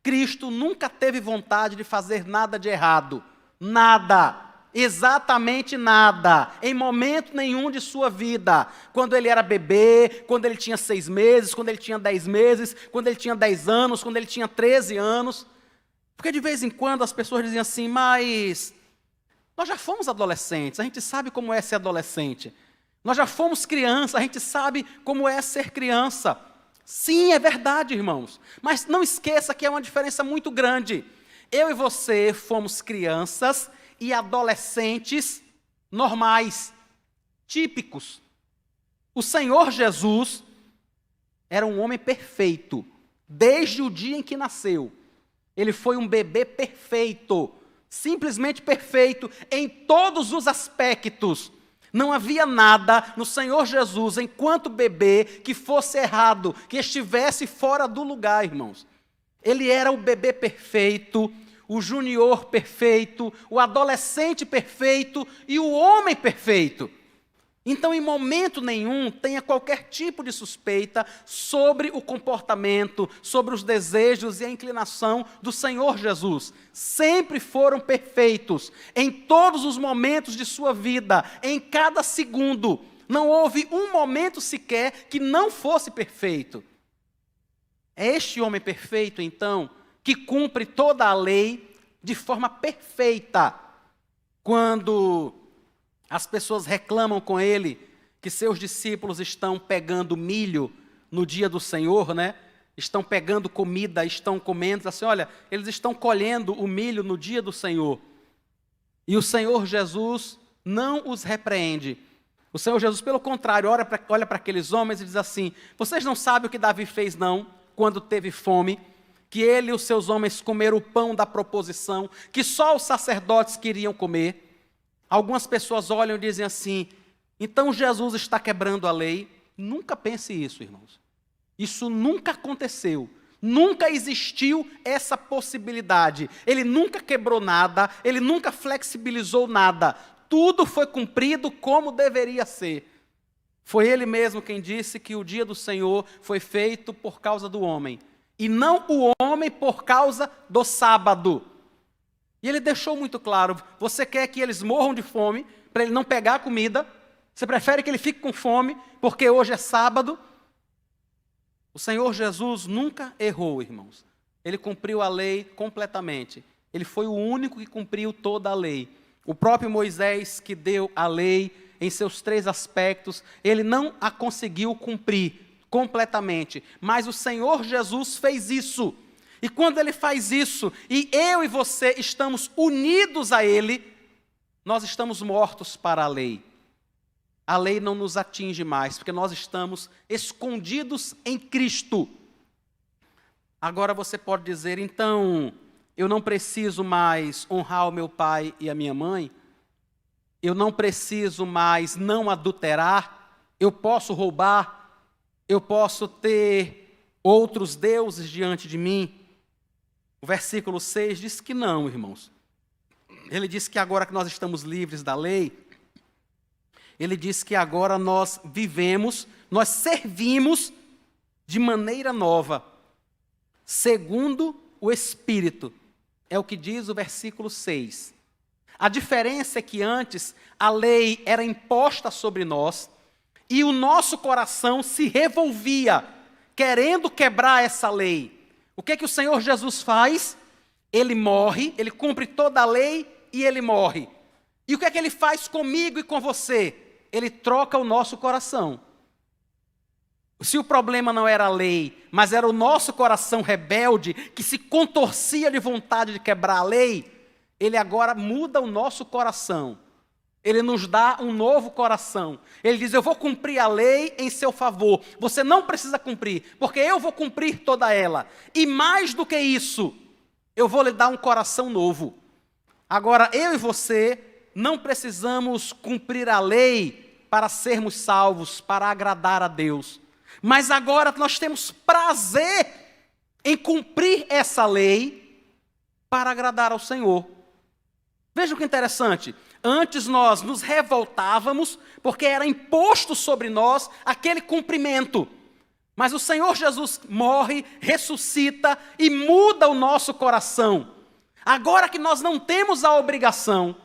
Cristo nunca teve vontade de fazer nada de errado. Nada. Exatamente nada. Em momento nenhum de sua vida. Quando ele era bebê, quando ele tinha 6 meses, quando ele tinha 10 meses, quando ele tinha 10 anos, quando ele tinha 13 anos. Porque de vez em quando as pessoas dizem assim, mas nós já fomos adolescentes, a gente sabe como é ser adolescente. Nós já fomos criança, a gente sabe como é ser criança. Sim, é verdade, irmãos. Mas não esqueça que é uma diferença muito grande. Eu e você fomos crianças e adolescentes normais, típicos. O Senhor Jesus era um homem perfeito, desde o dia em que nasceu. Ele foi um bebê perfeito, simplesmente perfeito, em todos os aspectos. Não havia nada no Senhor Jesus, enquanto bebê, que fosse errado, que estivesse fora do lugar, irmãos. Ele era o bebê perfeito, o junior perfeito, o adolescente perfeito e o homem perfeito. Então, em momento nenhum, tenha qualquer tipo de suspeita sobre o comportamento, sobre os desejos e a inclinação do Senhor Jesus. Sempre foram perfeitos, em todos os momentos de sua vida, em cada segundo. Não houve um momento sequer que não fosse perfeito. É este homem perfeito, então, que cumpre toda a lei de forma perfeita. Quando as pessoas reclamam com ele que seus discípulos estão pegando milho no dia do Senhor, né? Estão pegando comida, estão comendo, assim, olha, eles estão colhendo o milho no dia do Senhor. E o Senhor Jesus não os repreende. O Senhor Jesus, pelo contrário, olha para aqueles homens e diz assim: vocês não sabem o que Davi fez, não, quando teve fome, que ele e os seus homens comeram o pão da proposição, que só os sacerdotes queriam comer. Algumas pessoas olham e dizem assim: então Jesus está quebrando a lei. Nunca pense isso, irmãos. Isso nunca aconteceu. Nunca existiu essa possibilidade. Ele nunca quebrou nada, ele nunca flexibilizou nada. Tudo foi cumprido como deveria ser. Foi ele mesmo quem disse que o dia do Senhor foi feito por causa do homem, e não o homem por causa do sábado. E ele deixou muito claro: você quer que eles morram de fome, para ele não pegar comida? Você prefere que ele fique com fome, porque hoje é sábado? O Senhor Jesus nunca errou, irmãos. Ele cumpriu a lei completamente. Ele foi o único que cumpriu toda a lei. O próprio Moisés, que deu a lei em seus 3 aspectos, ele não a conseguiu cumprir completamente. Mas o Senhor Jesus fez isso. E quando ele faz isso, e eu e você estamos unidos a ele, nós estamos mortos para a lei. A lei não nos atinge mais, porque nós estamos escondidos em Cristo. Agora você pode dizer: então, eu não preciso mais honrar o meu pai e a minha mãe? Eu não preciso mais não adulterar? Eu posso roubar? Eu posso ter outros deuses diante de mim? O versículo 6 diz que não, irmãos. Ele diz que agora que nós estamos livres da lei, ele diz que agora nós vivemos, nós servimos de maneira nova, segundo o Espírito. É o que diz o versículo 6. A diferença é que antes a lei era imposta sobre nós e o nosso coração se revolvia, querendo quebrar essa lei. O que é que o Senhor Jesus faz? Ele morre, ele cumpre toda a lei e ele morre. E o que é que ele faz comigo e com você? Ele troca o nosso coração. Se o problema não era a lei, mas era o nosso coração rebelde, que se contorcia de vontade de quebrar a lei, ele agora muda o nosso coração. Ele nos dá um novo coração. Ele diz: eu vou cumprir a lei em seu favor. Você não precisa cumprir, porque eu vou cumprir toda ela. E mais do que isso, eu vou lhe dar um coração novo. Agora, eu e você não precisamos cumprir a lei para sermos salvos, para agradar a Deus. Mas agora nós temos prazer em cumprir essa lei para agradar ao Senhor. Veja que interessante. Antes nós nos revoltávamos porque era imposto sobre nós aquele cumprimento. Mas o Senhor Jesus morre, ressuscita e muda o nosso coração. Agora que nós não temos a obrigação,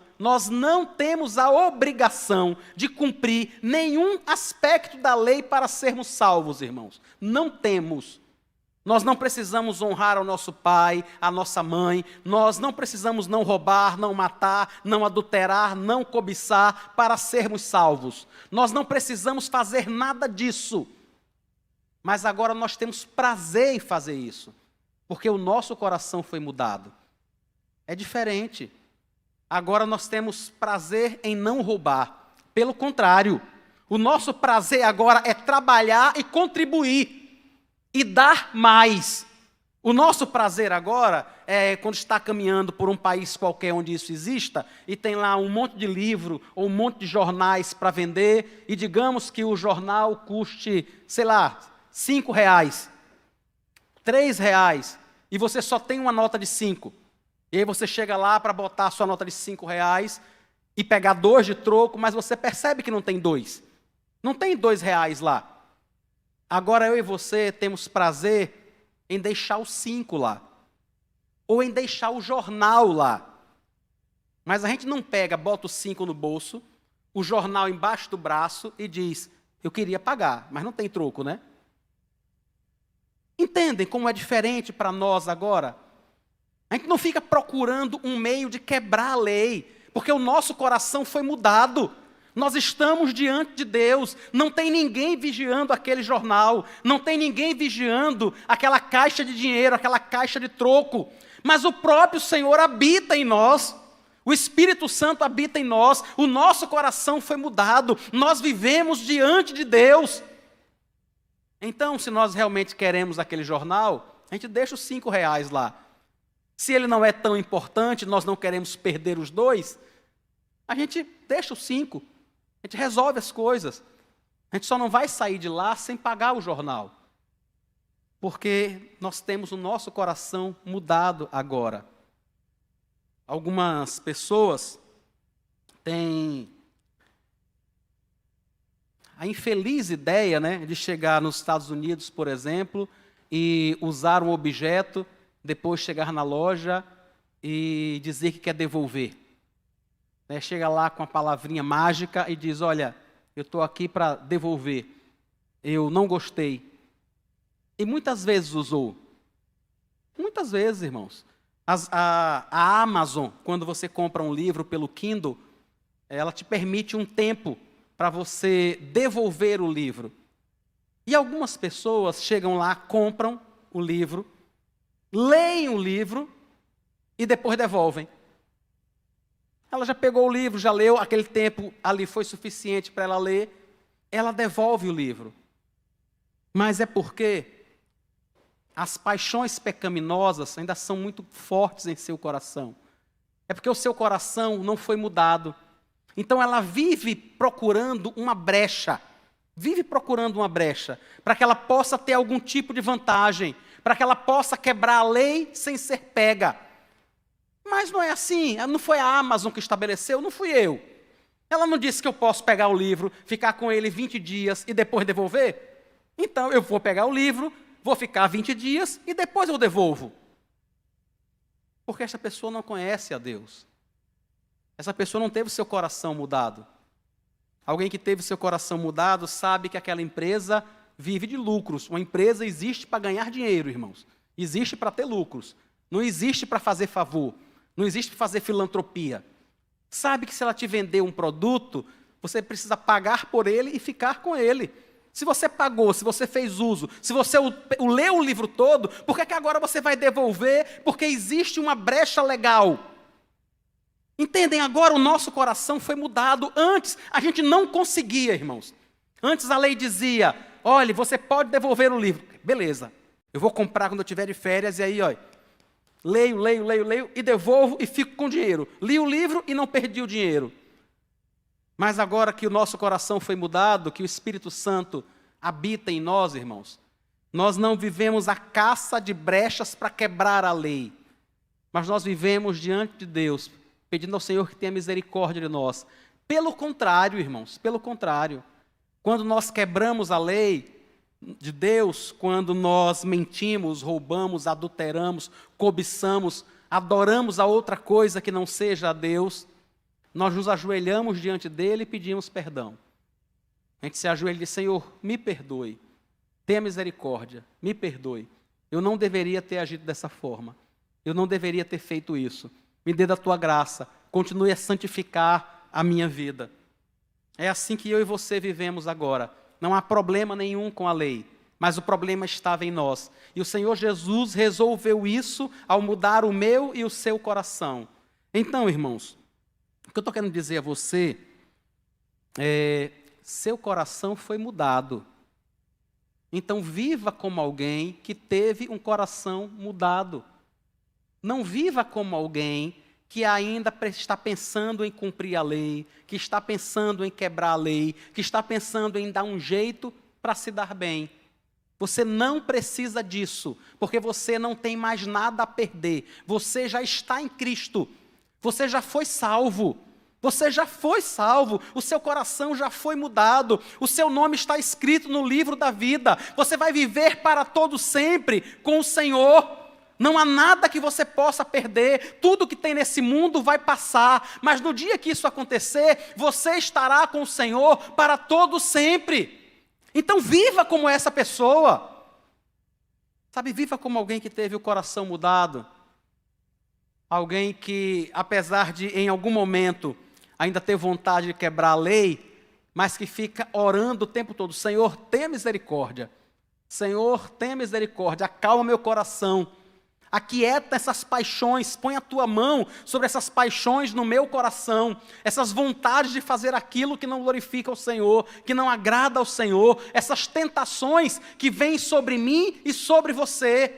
de cumprir nenhum aspecto da lei para sermos salvos, irmãos. Não temos. Nós não precisamos honrar o nosso pai, a nossa mãe. Nós não precisamos não roubar, não matar, não adulterar, não cobiçar para sermos salvos. Nós não precisamos fazer nada disso. Mas agora nós temos prazer em fazer isso, porque o nosso coração foi mudado. É diferente. Agora nós temos prazer em não roubar. Pelo contrário, o nosso prazer agora é trabalhar e contribuir e dar mais. O nosso prazer agora é quando está caminhando por um país qualquer onde isso exista e tem lá um monte de livro ou um monte de jornais para vender e digamos que o jornal custe, sei lá, R$5, R$3 e você só tem uma nota de 5. E aí você chega lá para botar a sua nota de R$5 e pegar 2 de troco, mas você percebe que não tem 2. Não tem R$ 2 lá. Agora eu e você temos prazer em deixar os 5 lá. Ou em deixar o jornal lá. Mas a gente não pega, bota os 5 no bolso, o jornal embaixo do braço e diz, eu queria pagar, mas não tem troco, né? Entendem como é diferente para nós agora? A gente não fica procurando um meio de quebrar a lei, porque o nosso coração foi mudado. Nós estamos diante de Deus, não tem ninguém vigiando aquele jornal, não tem ninguém vigiando aquela caixa de dinheiro, aquela caixa de troco, mas o próprio Senhor habita em nós. O Espírito Santo habita em nós, o nosso coração foi mudado, nós vivemos diante de Deus. Então, se nós realmente queremos aquele jornal, a gente deixa os R$ 5 lá. Se ele não é tão importante, nós não queremos perder os 2, a gente deixa os 5, a gente resolve as coisas. A gente só não vai sair de lá sem pagar o jornal, porque nós temos o nosso coração mudado agora. Algumas pessoas têm a infeliz ideia, né, de chegar nos Estados Unidos, por exemplo, e usar um objeto, depois chegar na loja e dizer que quer devolver. Chega lá com a palavrinha mágica e diz, olha, eu estou aqui para devolver, eu não gostei. E muitas vezes usou. Muitas vezes, irmãos. A Amazon, quando você compra um livro pelo Kindle, ela te permite um tempo para você devolver o livro. E algumas pessoas chegam lá, compram o livro, leem o livro e depois devolvem. Ela já pegou o livro, já leu, aquele tempo ali foi suficiente para ela ler, ela devolve o livro. Mas é porque as paixões pecaminosas ainda são muito fortes em seu coração. É porque o seu coração não foi mudado. Então ela vive procurando uma brecha. Para que ela possa ter algum tipo de vantagem. Para que ela possa quebrar a lei sem ser pega. Mas não é assim. Não foi a Amazon que estabeleceu, não fui eu. Ela não disse que eu posso pegar o livro, ficar com ele 20 dias e depois devolver? Então eu vou pegar o livro, vou ficar 20 dias e depois eu devolvo. Porque essa pessoa não conhece a Deus. Essa pessoa não teve o seu coração mudado. Alguém que teve o seu coração mudado sabe que aquela empresa vive de lucros. Uma empresa existe para ganhar dinheiro, irmãos. Existe para ter lucros. Não existe para fazer favor. Não existe para fazer filantropia. Sabe que se ela te vender um produto, você precisa pagar por ele e ficar com ele. Se você pagou, se você fez uso, se você leu o livro todo, por que agora você vai devolver? Porque existe uma brecha legal. Entendem? Agora o nosso coração foi mudado. Antes a gente não conseguia, irmãos. Antes a lei dizia, olha, você pode devolver o livro. Beleza, eu vou comprar quando eu estiver de férias e aí, olha, leio e devolvo e fico com dinheiro. Li o livro e não perdi o dinheiro. Mas agora que o nosso coração foi mudado, que o Espírito Santo habita em nós, irmãos, nós não vivemos a caça de brechas para quebrar a lei, mas nós vivemos diante de Deus, pedindo ao Senhor que tenha misericórdia de nós. Pelo contrário, irmãos, pelo contrário, quando nós quebramos a lei de Deus, quando nós mentimos, roubamos, adulteramos, cobiçamos, adoramos a outra coisa que não seja a Deus, nós nos ajoelhamos diante dele e pedimos perdão. A gente se ajoelha e diz, Senhor, me perdoe, tenha misericórdia, me perdoe. Eu não deveria ter agido dessa forma, eu não deveria ter feito isso. Me dê da tua graça, continue a santificar a minha vida. É assim que eu e você vivemos agora. Não há problema nenhum com a lei, mas o problema estava em nós. E o Senhor Jesus resolveu isso ao mudar o meu e o seu coração. Então, irmãos, o que eu estou querendo dizer a você é, seu coração foi mudado. Então viva como alguém que teve um coração mudado. Não viva como alguém que ainda está pensando em cumprir a lei, que está pensando em quebrar a lei, que está pensando em dar um jeito para se dar bem. Você não precisa disso, porque você não tem mais nada a perder. Você já está em Cristo. Você já foi salvo. Você já foi salvo, o seu coração já foi mudado, o seu nome está escrito no livro da vida. Você vai viver para todo sempre com o Senhor. Não há nada que você possa perder, tudo que tem nesse mundo vai passar, mas no dia que isso acontecer, você estará com o Senhor para todo sempre. Então viva como essa pessoa. Sabe, viva como alguém que teve o coração mudado. Alguém que, apesar de em algum momento ainda ter vontade de quebrar a lei, mas que fica orando o tempo todo: Senhor, tenha misericórdia. Senhor, tenha misericórdia, acalma meu coração. Aquieta essas paixões, põe a tua mão sobre essas paixões no meu coração, essas vontades de fazer aquilo que não glorifica o Senhor, que não agrada ao Senhor, essas tentações que vêm sobre mim e sobre você.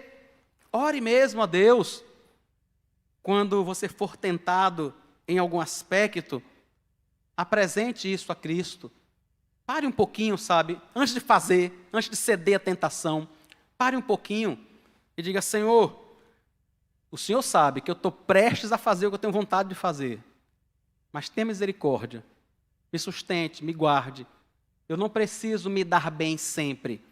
Ore mesmo a Deus. Quando você for tentado em algum aspecto, apresente isso a Cristo. Pare um pouquinho, sabe, antes de fazer, antes de ceder à tentação, pare um pouquinho e diga: Senhor, o Senhor sabe que eu estou prestes a fazer o que eu tenho vontade de fazer, mas tenha misericórdia, me sustente, me guarde. Eu não preciso me dar bem sempre.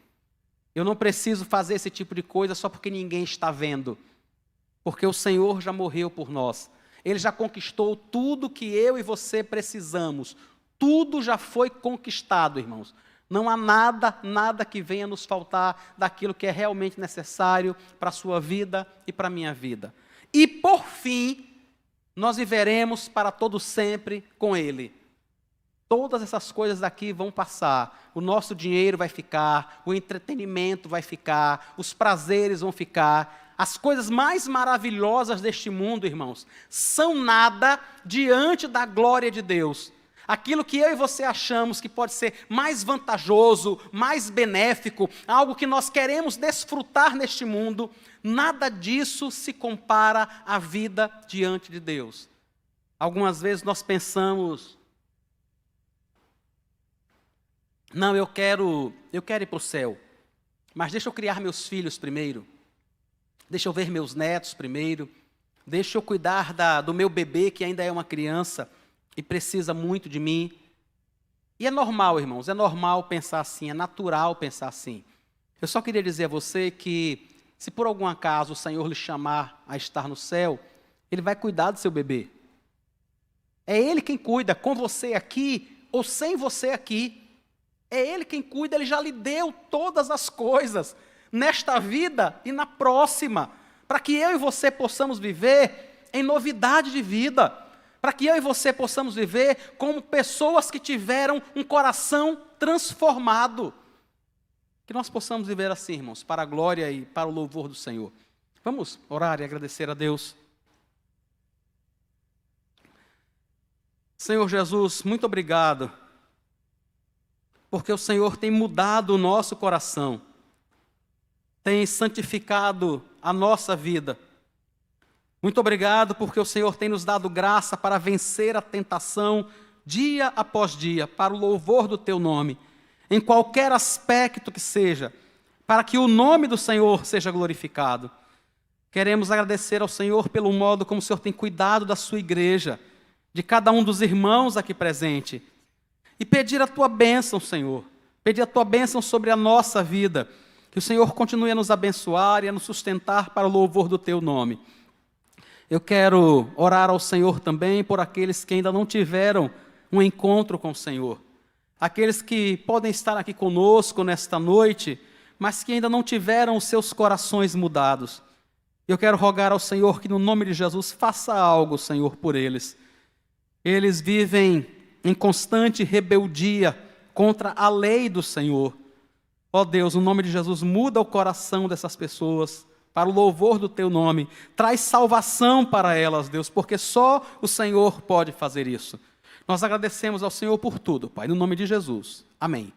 Eu não preciso fazer esse tipo de coisa só porque ninguém está vendo, porque o Senhor já morreu por nós. Ele já conquistou tudo que eu e você precisamos. Tudo já foi conquistado, irmãos. Não há nada que venha nos faltar daquilo que é realmente necessário para a sua vida e para a minha vida. E, por fim, nós viveremos para todo sempre com Ele. Todas essas coisas aqui vão passar. O nosso dinheiro vai ficar, o entretenimento vai ficar, os prazeres vão ficar. As coisas mais maravilhosas deste mundo, irmãos, são nada diante da glória de Deus. Aquilo que eu e você achamos que pode ser mais vantajoso, mais benéfico, algo que nós queremos desfrutar neste mundo, nada disso se compara à vida diante de Deus. Algumas vezes nós pensamos: não, eu quero ir para o céu, mas deixa eu criar meus filhos primeiro, deixa eu ver meus netos primeiro, deixa eu cuidar do meu bebê que ainda é uma criança e precisa muito de mim. E é normal, irmãos, é normal pensar assim, é natural pensar assim. Eu só queria dizer a você que, se por algum acaso o Senhor lhe chamar a estar no céu, Ele vai cuidar do seu bebê. É Ele quem cuida, com você aqui ou sem você aqui. É Ele quem cuida, Ele já lhe deu todas as coisas, nesta vida e na próxima, para que eu e você possamos viver em novidade de vida, para que eu e você possamos viver como pessoas que tiveram um coração transformado. Que nós possamos viver assim, irmãos, para a glória e para o louvor do Senhor. Vamos orar e agradecer a Deus. Senhor Jesus, muito obrigado, porque o Senhor tem mudado o nosso coração, tem santificado a nossa vida. Muito obrigado porque o Senhor tem nos dado graça para vencer a tentação dia após dia, para o louvor do Teu nome, em qualquer aspecto que seja, para que o nome do Senhor seja glorificado. Queremos agradecer ao Senhor pelo modo como o Senhor tem cuidado da sua igreja, de cada um dos irmãos aqui presente, e pedir a Tua bênção, Senhor, pedir a Tua bênção sobre a nossa vida, que o Senhor continue a nos abençoar e a nos sustentar para o louvor do Teu nome. Eu quero orar ao Senhor também por aqueles que ainda não tiveram um encontro com o Senhor. Aqueles que podem estar aqui conosco nesta noite, mas que ainda não tiveram os seus corações mudados. Eu quero rogar ao Senhor que, no nome de Jesus, faça algo, Senhor, por eles. Eles vivem em constante rebeldia contra a lei do Senhor. Ó Deus, no nome de Jesus, muda o coração dessas pessoas, para o louvor do Teu nome. Traz salvação para elas, Deus, porque só o Senhor pode fazer isso. Nós agradecemos ao Senhor por tudo, Pai, no nome de Jesus. Amém.